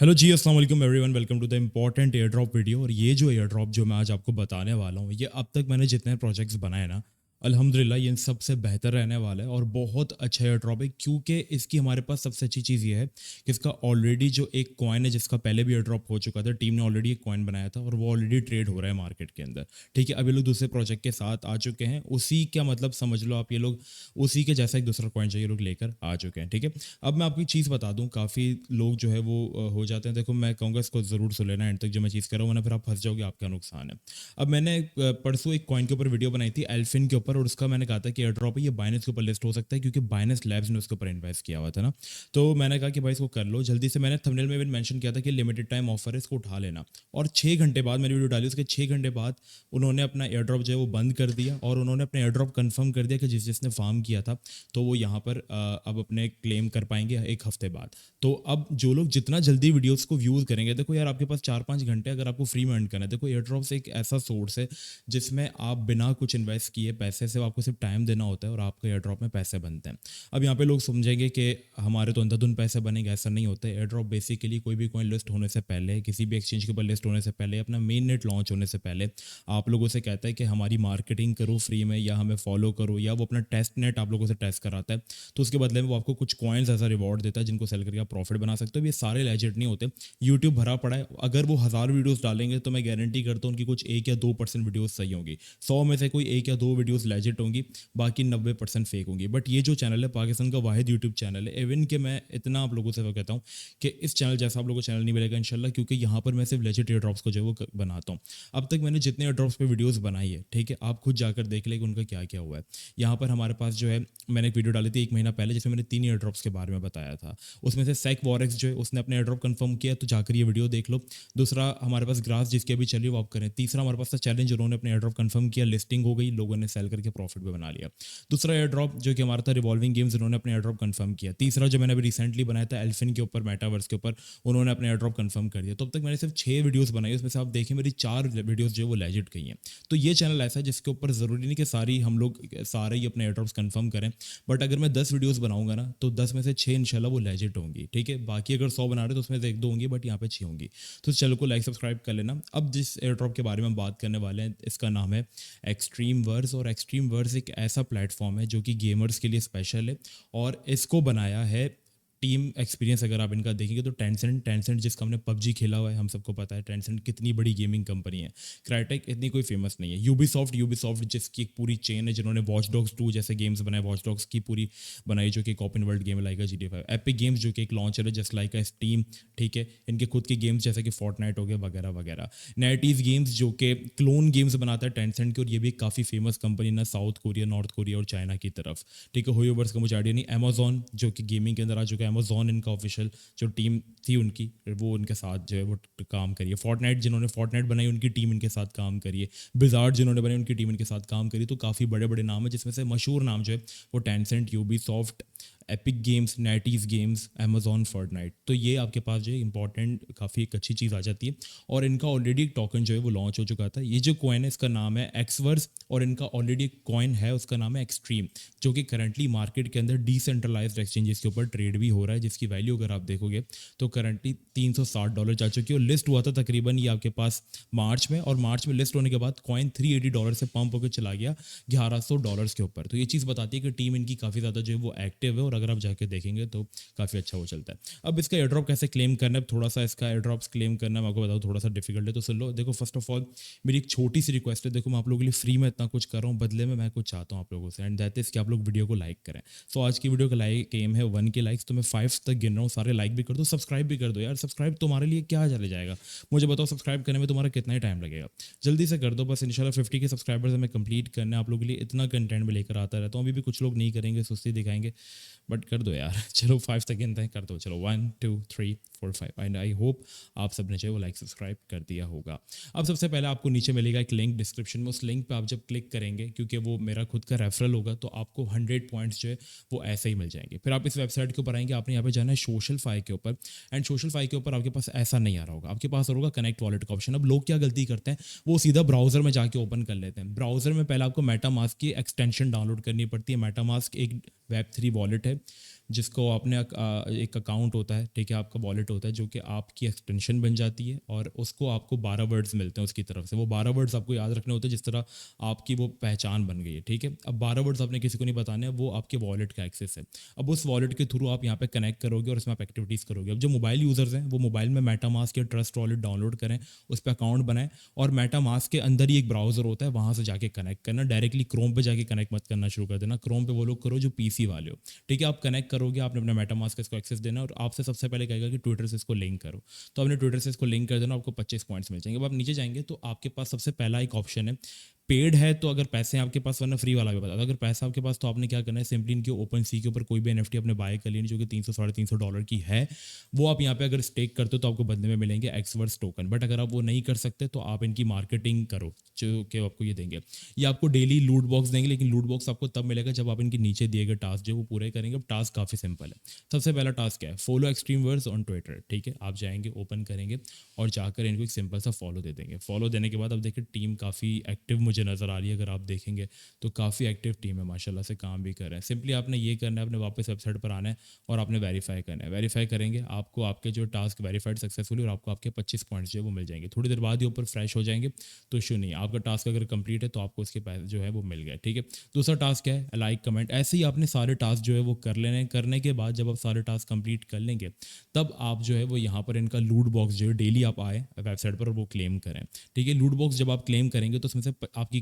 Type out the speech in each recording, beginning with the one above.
Hello ji, अस्सलाम वालेकुम everyone, welcome to the important air drop video. और ये जो एयर ड्रॉप जो मैं आज आपको बताने वाला हूँ, ये अब तक मैंने जितने प्रोजेक्ट्स बनाए ना, अल्हम्दुलिल्लाह ये इन सबसे बेहतर रहने वाला है और बहुत अच्छा एयर ड्रॉप है। क्योंकि इसकी हमारे पास सबसे अच्छी चीज़ ये है कि इसका ऑलरेडी जो एक कॉइन है, जिसका पहले भी एयर ड्रॉप हो चुका था, टीम ने ऑलरेडी एक कॉइन बनाया था और वो ऑलरेडी ट्रेड हो रहा है मार्केट के अंदर। ठीक है, अब ये लोग दूसरे प्रोजेक्ट के साथ आ चुके हैं, उसी का मतलब समझ लो आप, ये लोग उसी के जैसा एक दूसरा कॉइन चाहिए लोग लेकर आ चुके हैं। ठीक है, अब मैं आपको एक चीज़ बता दूं, काफ़ी लोग जो है वो हो जाते हैं। देखो, मैं कहूँगा इसको ज़रूर सुन लेना एंड तक जो मैं चीज़ कर रहा हूँ, वरना फिर आप फंस जाओगे, आपका नुकसान है। अब मैंने परसों एक कॉइन के ऊपर वीडियो बनाई थी, एल्फिन के ऊपर, और उसका मैंने कहा था कि एयर ड्रॉप है, ये बाइनेंस के ऊपर लिस्ट हो सकता है क्योंकि बाइनेंस लैब्स ने उसके ऊपर इन्वेस्ट किया हुआ था ना। तो मैंने कहा कि भाई इसको कर लो जल्दी से। मैंने थंबनेल में भी मेंशन किया था कि लिमिटेड टाइम ऑफर है, इसको उठा लेना। और 6 घंटे बाद मैंने वीडियो डाली, उसके 6 घंटे बाद उन्होंने अपना एयर ड्रॉप जो है वो बंद कर दिया और उन्होंने अपना एयर ड्रॉप कन्फर्म कर दिया कि जिसने फार्म किया था तो वो यहाँ पर अब अपने क्लेम कर पाएंगे 1 हफ्ते बाद। तो अब जो लोग जितना जल्दी वीडियोस को व्यूज़ करेंगे, देखो यार, आपके पास 4-5 घंटे अगर आपको फ्री में अर्न करना है। देखो, एयर ड्रॉप्स एक ऐसा सोर्स है जिसमें आप बिना कुछ इन्वेस्ट किए पैसे से, आपको सिर्फ टाइम देना होता है और आपके एयर ड्रॉप में पैसे बनते हैं। अब यहाँ पे लोग समझेंगे कि हमारे तो अंधाधुन पैसे बनेंगे, ऐसा नहीं होता है। एयर ड्रॉप बेसिकली कोई भी कॉइन लिस्ट होने से पहले, किसी भी एक्सचेंज के ऊपर लिस्ट होने से पहले, अपना मेन नेट लॉन्च होने से पहले आप लोगों से कहता है कि हमारी मार्केटिंग करो फ्री में, या हमें फॉलो करो, या वो अपना टेस्ट नेट आप लोगों से टेस्ट कराता है। तो उसके बदले में वो आपको कुछ कॉइन्स ऐसा रिवॉर्ड देता है जिनको सेल करके आप प्रॉफिट बना सकते हो। ये सारे लेजिट नहीं होते। यूट्यूब भरा पड़ा है, अगर वो 1000 वीडियोस डालेंगे तो मैं गारंटी करता हूँ उनकी कुछ 1 या 2% वीडियोस सही होंगी। 100 में से कोई 1 या 2 वीडियोस लेजिट होंगी, बाकी 90% फेक होंगी। बट ये जो चैनल है, पाकिस्तान का वाहिद यूट्यूब चैनल है। इवन कि मैं इतना आप लोगों से वो कहता हूँ कि इस चैनल जैसा आप लोगों को चैनल नहीं मिलेगा इंशाल्लाह, क्योंकि यहाँ पर मैं सिर्फ लेजिट एयर ड्रॉप्स को जो है वो बनाता हूँ। अब तक मैंने जितने एयर ड्रॉप्स पे वीडियोस बनाई है, ठीक है, आप खुद जाकर देख लें कि उनका क्या क्या हुआ है। यहाँ पर हमारे पास जो है, मैंने एक वीडियो डाली थी 1 महीना पहले जिसमें मैंने 3 एयर ड्रॉप्स के बारे में बताया था। उसमें से सेक वॉरेक्स जो है उसने अपने एयर ड्रॉप कंफर्म किया, तो जाकर ये वीडियो देख लो। दूसरा हमारे पास ग्रास जिसकी अभी चली वो आप करें। तीसरा हमारे पास था चैलेंज, उन्होंने अपने एयर ड्रॉप कंफर्म किया, लिस्टिंग हो गई, लोगों ने सेल करके प्रॉफिट भी बना लिया। दूसरा एयर ड्रॉप जो कि हमारा था रिवॉल्विंग गेम्स, उन्होंने अपने एयर ड्रॉप कंफर्म किया। तीसरा जो मैंने अभी रिसेंटली बनाया था एल्फिन के ऊपर, मेटावर्स के ऊपर, उन्होंने अपने एयर ड्रॉप कंफर्म कर दिया। तो अब तक मैंने सिर्फ 6 वीडियोस बनाई, उसमें से आप देखें मेरी 4 वीडियोस जो है वो लेजिट गई हैं। तो ये चैनल ऐसा है जिसके ऊपर ज़रूरी नहीं कि सारी हम लोग सारे ही अपने एयर ड्रॉप्स कंफर्म करें। बट अगर मैं 10 वीडियोस बनाऊंगा ना, तो 10 में से 6 इंशाल्लाह वो लेजिट होंगी। ठीक है, बाकी अगर 100 बना रहे तो उसमें से 1-2 होंगी, बट यहाँ पे 6 होंगी। तो इस चैनल को लाइक सब्सक्राइब कर लेना। अब जिस एयर ड्रॉप के बारे में हम बात करने वाले हैं, इसका नाम है एक्सट्रीम वर्स। और एक्सट्रीम वर्स एक ऐसा प्लेटफॉर्म है जो कि गेमर्स के लिए स्पेशल है और इसको बनाया है टीम एक्सपीरियंस। अगर आप इनका देखेंगे तो टेंसेंट जिसका हमने पबजी खेला हुआ है, हम सबको पता है टेंसेंट कितनी बड़ी गेमिंग कंपनी है। क्राइटेक इतनी कोई फेमस नहीं है। यूबीसॉफ्ट जिसकी एक पूरी चेन है, जिन्होंने वॉच डॉग्स 2 जैसे गेम्स बनाए, वॉच डॉग्स की पूरी बनाई जो कि एक open world game like GTA 5। Epic games जो कि एक लॉन्चर है जस्ट लाइक स्टीम। ठीक है, इनके खुद के गेम्स जैसे कि फोर्टनाइट हो गया वगैरह वगैरह। नाइटीज गेम्स जो कि क्लोन गेम्स बनाता है टेंसेंट के, और ये भी काफ़ी फेमस कंपनी ना, साउथ कोरिया, नॉर्थ कोरिया और चाइना की तरफ। ठीक है, होयोवर्स का मुझे आइडिया नहीं। अमेजॉन जो कि गेमिंग के अंदर आ चुका है, अमेजॉन इनका ऑफिशियल जो टीम थी उनकी, वो उनके साथ जो है वो काम करिए। फोर्टनाइट जिन्होंने फोर्टनाइट बनाई उनकी टीम इनके साथ काम करिए। बिजार्ड जिन्होंने बनाई उनकी टीम इनके साथ काम करी। तो काफ़ी बड़े बड़े नाम है, जिसमें से मशहूर नाम जो है वो Tencent, Ubisoft, Epic Games, NetEase Games, Amazon, Fortnite. तो ये आपके पास जो है इंपॉर्टेंट काफ़ी एक अच्छी चीज़ आ जाती है। और इनका ऑलरेडी एक टोकन जो है वो लॉन्च हो चुका था। ये जो कॉइन है इसका नाम है एक्सवर्स, और इनका ऑलरेडी एक कॉइन है उसका नाम है एक्सट्रीम, जो कि करंटली मार्केट के अंदर डिसेंट्रलाइज्ड एक्सचेंजेस के ऊपर ट्रेड भी हो रहा है, जिसकी वैल्यू अगर आप देखोगे तो करंटली $360 जा चुकी है। और लिस्ट हुआ था तकरीबन ये आपके पास मार्च में, और मार्च में लिस्ट होने के बाद कॉइन $380 से पंप होकर चला गया $1100 के ऊपर। तो ये चीज़ बताती है कि टीम इनकी काफ़ी ज़्यादा जो है वो एक्टिव है, और अगर आप जाके देखेंगे तो काफ़ी अच्छा वो चलता है। अब इसका एयर ड्रॉप कैसे क्लेम करना है, थोड़ा सा इसका एयर ड्रॉप्स क्लेम करना मैं आपको बताऊँ थोड़ा सा डिफिकल्ट है, तो सुन लो। देखो, फर्स्ट ऑफ ऑल मेरी एक छोटी सी रिक्वेस्ट है। देखो, मैं आप लोगों के लिए फ्री में इतना कुछ कर रहा हूँ, बदले में मैं कुछ चाहता हूँ आप लोगों से, एंड दैट इज़ कि आप लोग वीडियो को लाइक करें। सो आज की वीडियो का लाइक एम है 1 के लाइक्स, तो मैं 5 तक गिन रहा हूँ। सारे लाइक भी कर दो, सब्सक्राइब भी कर दो यार। सब्सक्राइब तुम्हारे लिए क्या चले जाएगा, मुझे बताओ, सब्सक्राइब करने में तुम्हारा कितना ही टाइम लगेगा। जल्दी से कर दो बस। इंशाल्लाह 50 के सब्सक्राइबर्स हमें कंप्लीट करना है। आप लोगों के लिए इतना कंटेंट में लेकर आता रहता हूँ। अभी भी कुछ लोग नहीं करेंगे, सुस्ती दिखाएंगे, बट कर दो यार। चलो 5 तक गिनते हैं, कर दो। चलो 1 2 3 4 5। एंड आई होप आप सब ने जो है वो लाइक सब्सक्राइब कर दिया होगा। अब सबसे पहले आपको नीचे मिलेगा एक लिंक डिस्क्रिप्शन में। उस लिंक पे आप जब क्लिक करेंगे, क्योंकि वो मेरा खुद का रेफरल होगा, तो आपको 100 पॉइंट्स जो है वो ऐसे ही मिल जाएंगे। फिर आप इस वेबसाइट के ऊपर आएंगे, आपने यहाँ पे जाना है सोशल फाई के ऊपर। एंड सोशल फाई के ऊपर आपके पास ऐसा नहीं आ रहा होगा, आपके पास होगा कनेक्ट वॉलेट का ऑप्शन। अब लोग क्या गलती करते हैं, वो सीधा ब्राउजर में जाके ओपन कर लेते हैं। ब्राउजर में पहले आपको मेटामास्क की एक्सटेंशन डाउनलोड करनी पड़ती है। मेटामास्क एक वेब 3 वॉलेट है जिसको आपने एक अकाउंट होता है, ठीक है, आपका वॉलेट होता है जो कि आपकी एक्सटेंशन बन जाती है, और उसको आपको 12 वर्ड्स मिलते हैं उसकी तरफ से। वो 12 वर्ड्स आपको याद रखने होते हैं, जिस तरह आपकी वो पहचान बन गई है, ठीक है। अब 12 वर्ड्स आपने किसी को नहीं बताने हैं, वो आपके वॉलेट का एक्सेस है। अब उस वॉलेट के थ्रू आप यहाँ पे कनेक्ट करोगे और उसमें आप एक्टिविटीज़ करोगे। अब जो मोबाइल यूज़र्स हैं वो मोबाइल में मेटामास्क या ट्रस्ट वॉलेट डाउनलोड करें, उस पर अकाउंट बनाएं, और मेटामास्क के अंदर ही एक ब्राउज़र होता है, वहाँ से जाके कनेक्ट करना। डायरेक्टली क्रोम पे जाके कनेक्ट मत करना शुरू कर देना। क्रोम पे वो लोग करो जो पीसी वाले हो, ठीक है। आप कनेक्ट करोगे, आपने अपना मेटामास्क का इसको एक्सेस देना, और आपसे सबसे पहले कहेगा कि ट्विटर से इसको लिंक करो। तो आपने ट्विटर से इसको लिंक कर देना, आपको 25 पॉइंट्स मिल जाएंगे। अब आप नीचे जाएंगे तो आपके पास सबसे पहला एक ऑप्शन है, पेड है तो अगर पैसे हैं आपके पास, वरना फ्री वाला भी बता दो। अगर पैसा आपके पास तो आपने क्या करना है, सिंपली इनके ओपन सी के ऊपर कोई भी एनएफटी अपने बाय कर लेनी जो कि 300 $350 की है। वो आप यहाँ पे अगर स्टेक करते हो तो आपको बदले में मिलेंगे एक्सवर्स टोकन। बट अगर आप वो नहीं कर सकते तो आप इनकी मार्केटिंग करो, जो कि आपको ये देंगे। ये आपको डेली लूट बॉक्स देंगे, लेकिन लूट बॉक्स आपको तब मिलेगा जब आप इनके नीचे दिए गए टास्क जो वो पूरे करेंगे। अब टास्क काफ़ी सिंपल है। सबसे पहला टास्क क्या है, follow extreme words on Twitter, ठीक है। आप जाएंगे, ओपन करेंगे और जाकर इनको एक सिंपल सा फॉलो दे देंगे। फॉलो देने के बाद अब देखिए टीम काफ़ी एक्टिव मुझे नज़र आ रही है। अगर आप देखेंगे तो काफ़ी एक्टिव टीम है, माशाल्लाह से काम भी कर रहे हैं। सिंपली आपने ये करना है, आपने वापस वेबसाइट पर आना है और आपने वेरीफाई करना है। वेरीफाई करेंगे, आपको आपके जो टास्क वेरीफाइड सक्सेसफुली, और आपको आपके 25 पॉइंट्स जो है वो मिल जाएंगे। थोड़ी देर बाद ही ऊपर फ्रेश हो जाएंगे, तो इशू नहीं है। आपका टास्क अगर कंप्लीट है तो आपको उसके पैसे जो है वो मिल गए, ठीक है। दूसरा टास्क क्या है, लाइक कमेंट। ऐसे ही आपने सारे टास्क जो है वो कर लेने। करने के बाद जब आप सारे टास्क कंप्लीट कर लेंगे, तब आप जो है वो यहाँ पर इनका लूट बॉक्स जो है डेली आप आए वेबसाइट पर और वो क्लेम करें, ठीक है। लूट बॉक्स जब आप क्लेम करेंगे तो उसमें से आपकी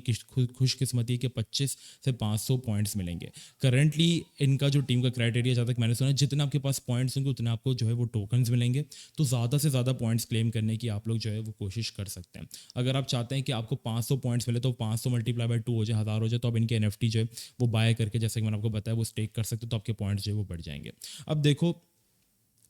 खुशकिस्मती है कि 25 से 500 पॉइंट्स मिलेंगे। करेंटली इनका जो टीम का क्राइटेरिया, जहाँ तक मैंने सुना, जितने आपके पास पॉइंट्स होंगे उतने आपको जो है वो टोकन्स मिलेंगे। तो ज़्यादा से ज़्यादा पॉइंट्स क्लेम करने की आप लोग जो है वो कोशिश कर सकते हैं। अगर आप चाहते हैं कि आपको 500 पॉइंट्स मिले तो 500 मल्टीप्लाई बाय 2 हो जाए, 1000 हो जाए, तो आप इनके एनएफटी जो है वो बाय करके, जैसे कि मैंने आपको बताया, वो स्टेक कर सकते हो, तो आपके पॉइंट्स जो है वो बढ़ जाएंगे। अब देखो,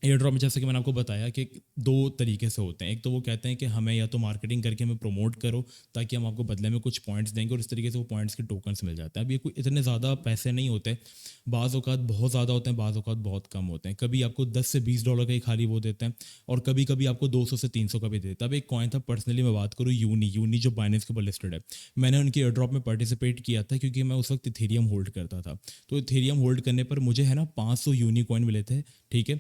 एयर ड्रॉप में जैसे कि मैंने आपको बताया कि दो तरीके से होते हैं। एक तो वो कहते हैं कि हमें या तो मार्केटिंग करके हमें प्रमोट करो ताकि हम आपको बदले में कुछ पॉइंट्स देंगे, और इस तरीके से वो पॉइंट्स के टोकन्स मिल जाते हैं। अब ये कोई इतने ज़्यादा पैसे नहीं होते, बाज़ औक़ात बहुत ज़्यादा होते हैं, बाज़ औक़ात बहुत कम होते हैं। कभी आपको 10 से $20 का ही खाली वो देते हैं, और कभी कभी आपको 200 से 300 का भी देते हैं। अब एक कॉइन था, पर्सनली मैं बात करूँ, यूनी जो बाइनेंस के ऊपर लिस्टेड है, मैंने उनके एयर ड्रॉप में पार्टिसिपेट किया था क्योंकि मैं उस वक्त इथेरियम होल्ड करता था। तो इथेरियम होल्ड करने पर मुझे है ना 500 यूनी कॉइन मिले थे, ठीक है।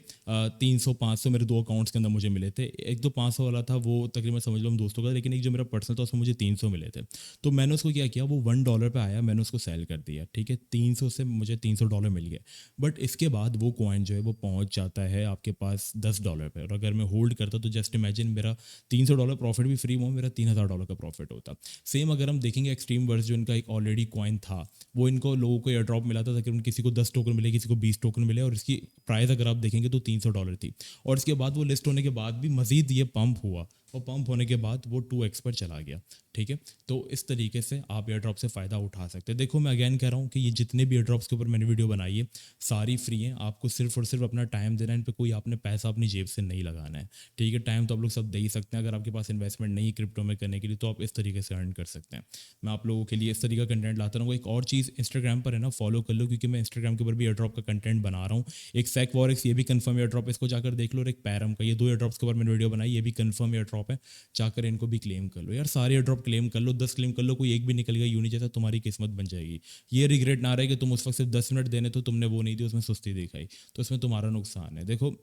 300 500 मेरे दो अकाउंट्स के अंदर मुझे मिले थे। एक तो 500 वाला था, वो तकरीबन समझ लो हम दोस्तों का, लेकिन एक जो मेरा पर्सनल था उसमें मुझे 300 मिले थे। तो मैंने उसको क्या किया, वो $1 पे आया, मैंने उसको सेल कर दिया, ठीक है। 300 से मुझे $300 मिल गए। बट इसके बाद वो कॉइन जो है वो पहुंच जाता है आपके पास $10 पे, और अगर मैं होल्ड करता तो जस्ट इमेजिन मेरा $300 प्रॉफिट भी फ्री हुआ, मेरा $3000 का प्रॉफिट होता। सेम अगर हम देखेंगे एक्सट्रीम वर्स, जो इनका एक ऑलरेडी कॉइन था, वो इनको लोगों को एयर ड्रॉप मिला था ताकि किसी को 10 टोकन मिले, किसी को 20 टोकन मिले, और इसकी प्राइस अगर आप देखेंगे तो $300 थी। और इसके बाद वो लिस्ट होने के बाद भी मजीद ये पंप हुआ, और पंप होने के बाद वो 2x पर चला गया, ठीक है। तो इस तरीके से आप एयर ड्रॉप से फ़ायदा उठा सकते हैं। देखो, मैं अगेन कह रहा हूँ कि ये जितने भी एयर ड्रॉप्स के ऊपर मैंने वीडियो बनाई है सारी फ्री हैं। आपको सिर्फ और सिर्फ अपना टाइम देना है, इन पर कोई आपने पैसा अपनी जेब से नहीं लगाना है, ठीक है। टाइम तो आप लोग सब दे ही सकते हैं। अगर आपके पास इन्वेस्टमेंट नहीं है क्रिप्टो में करने के लिए, तो आप इस तरीके से अर्न कर सकते हैं। मैं आप लोगों के लिए इस तरीके का कंटेंट लाता रहूँगा। एक और चीज़, इंस्टाग्राम पर है ना, फॉलो कर लो, क्योंकि मैं इंस्टाग्राम के ऊपर भी एयर ड्रॉप का कंटेंट बना रहा हूँ। एक सेक वॉरेक्स, ये भी कंफर्म एयर ड्रॉप, इसको जाकर देख लो, और एक पैरम का, ये 2 एयर ड्रॉप्स के ऊपर मैंने वीडियो बनाई, ये भी कंफर्म एयर ड्रॉप है। जाकर इनको भी क्लेम कर लो यार, सारे एयर ड्रॉप क्लेम कर लो, 10 क्लेम कर लो, कोई एक भी निकल गया यूनी जैसा, तुम्हारी किस्मत बन जाएगी। ये रिग्रेट ना रहे कि तुम उस वक्त सिर्फ 10 मिनट देने तो तुमने वो नहीं दी, उसमें सुस्ती दिखाई, तो इसमें तुम्हारा नुकसान है। देखो,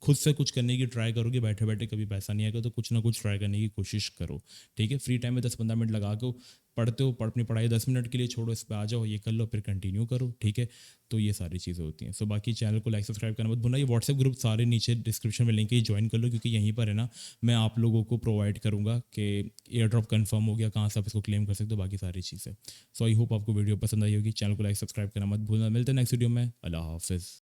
खुद से कुछ करने की ट्राई करोगे, बैठे बैठे कभी पैसा नहीं आएगा, तो कुछ ना कुछ ट्राई करने की कोशिश करो, ठीक है। फ्री टाइम में 10-15 मिनट लगा के पढ़ते हो, अपनी पढ़ाई 10 मिनट के लिए छोड़ो, इस पर आ जाओ, ये कर लो, फिर कंटिन्यू करो, ठीक है। तो ये सारी चीज़ें होती हैं। सो बाकी चैनल को लाइक सब्सक्राइब करना मत भूलना। ये व्हाट्सएप ग्रुप सारे नीचे डिस्क्रिप्शन में लिंक है, ज्वाइन कर लो, क्योंकि यहीं पर है ना मैं आप लोगों को प्रोवाइड करूँगा कि एयर ड्रॉप कन्फर्म हो गया, कहाँ से आप इसको क्लेम कर सकते हो, बाकी सारी चीज़ें। सो आई होप आपको वीडियो पसंद आई होगी। चैनल को लाइक सब्सक्राइब करना मत भूलना। मिलते हैं नेक्स्ट वीडियो में। अल्लाह हाफिज़।